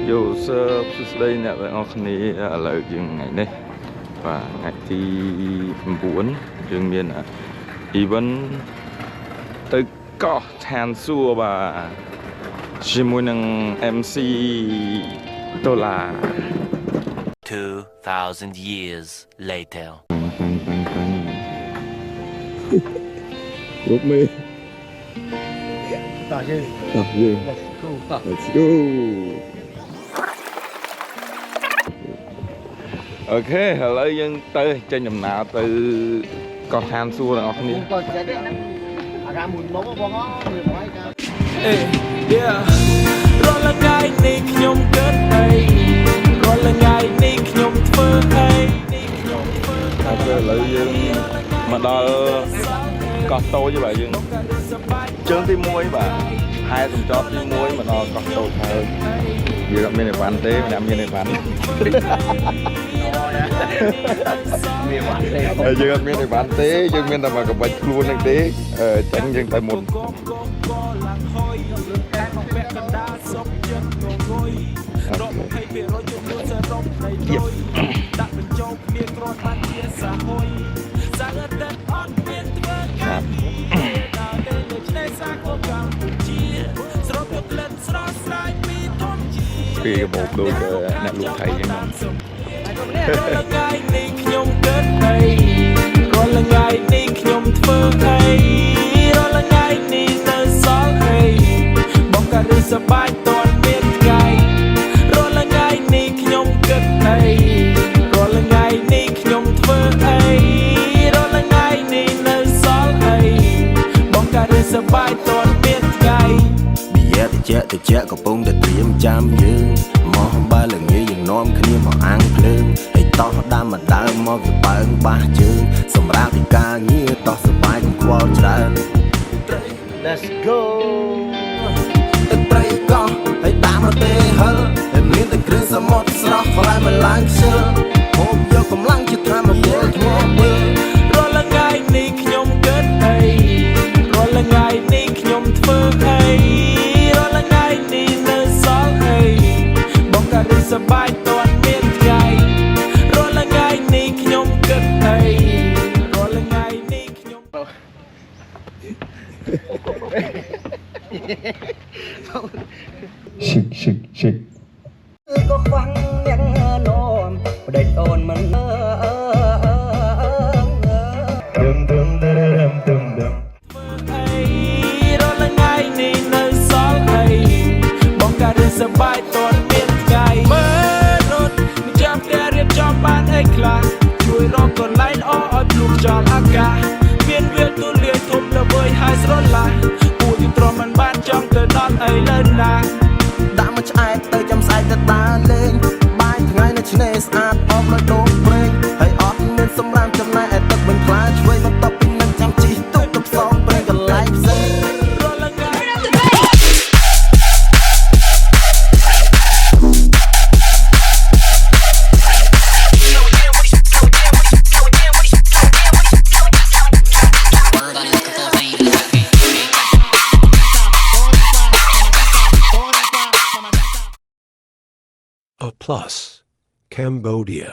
Yo, sir, today nè bạn học này là dừng ngày này và ngày thi 9 dương miền event tới có than xua và chỉ muốn năng MC đô la 2,000 years later. Lúc mê Tỏ chứ. Let's go. Ok, hello dân tới trên nhầm nào từ con than xua là học này. Còn sẽ đấy ra mùi mốc bóng á, mùi mốc ấy Yeah រាល់ថ្ងៃនេះខ្ញុំគិតអីរាល់ថ្ងៃនេះខ្ញុំធ្វើអីនេះខ្ញុំធ្វើហើយឥឡូវយើងមកដល់កោះតូចបាទយើងជើងទី1បាទហែសំចប់ទី1មកដល់កោះតូចហើយយើងអត់មានអីវ៉ាន់ទេមិនមានអីវ៉ាន់យើងអត់មានអីវ៉ាន់ទេយើងមានតែមកកបាច់ខ្លួនហ្នឹងទេចឹងយើងទៅមុនដាក់បញ្ចូលគ្នាគ្រាន់បានជាសហយសាងតែអត់មានធ្វើការដល់ពេលនៅឆ្នេរសាគរកម្ពុជាស្រោបយកក្លិនស្រស់ស្រាយពីធម្មជាតិពីកាបូបដូចអ្នកលក់ថៃចឹងរាល់ថ្ងៃនេះខ្ញុំគិតអីរាល់ថ្ងៃនេះខ្ញុំធ្វើអីរាល់ថ្ងៃនេះនៅសល់អីបងក៏រីសប្បាយតនមានថ្ងៃរាល់ថ្ងៃនេះខ្ញុំគិតអីរាល់ថ្ងៃនេះខ្ញុំធ្វើអីរាល់ថ្ងៃនេះនៅសល់អីបងក៏រីសប្បាយតនមានថ្ងៃតិចកំពុងតែត្រៀមចាំយើងមកបើល្ងាចយើងនាំគ្នាមកអាំងភ្លើងហើយតោះដាំម្ដៅមកវាបើងបាសជើងសម្រាប់ពីការងារតោះសប្បាយកុំខ្វល់ច្រើន Let's go ទឹកត្រីកោះហើយតាមរទេហិលហើយមានតែគ្រឿងសមុទ្រស្រស់ខ្លែមិនឡើងខ្ជិលហូបយកកម្លាំងជាធម្មពលធ្ងន់មើលរាល់ថ្ងៃនេះខ្ញុំគិតអីរាល់ថ្ងៃនេះខ្ញុំធ្វើអីរាល់ថ្ងៃនេះនៅសល់អីបងក៏រីសប្បាយតនមានថ្ងៃរាល់ថ្ងៃនេះខ្ញុំគិតអីរាល់ថ្ងៃនេះខ្ញុំ Shik ក៏ខ្វាំងអ្នកនោមប្ដេចអូនមិនDum អីរាល់ថ្ងៃនេះនៅសល់អីបងក៏រីសប្បាយតនមានថ្ងៃមើលរត់ចាំផ្ទះរៀបចំបានអីខ្លះជួយរកកន្លែងល្អឲ្យភ្លុកចោលអាកាសមានវាលទូលាយធំល្វើយហើយស្រឡះពូទីទ្រាំមិនបានចង់ទៅដល់អីលើណាដាក់មកឆ្អែតទៅចាំស្អែកទៅដើរលេងបាយថ្ងៃនៅឆ្នេរស្អាតអបលើដងព្រេងហើយអត់មានសម្រាមចំណែកឲ្យទឹកវិញខ្លាឆ្វេងមកតបពីនឹងចាំជីទុកទៅផ្សងព្រេងកន្លែងផ្សេង A plus, Cambodia.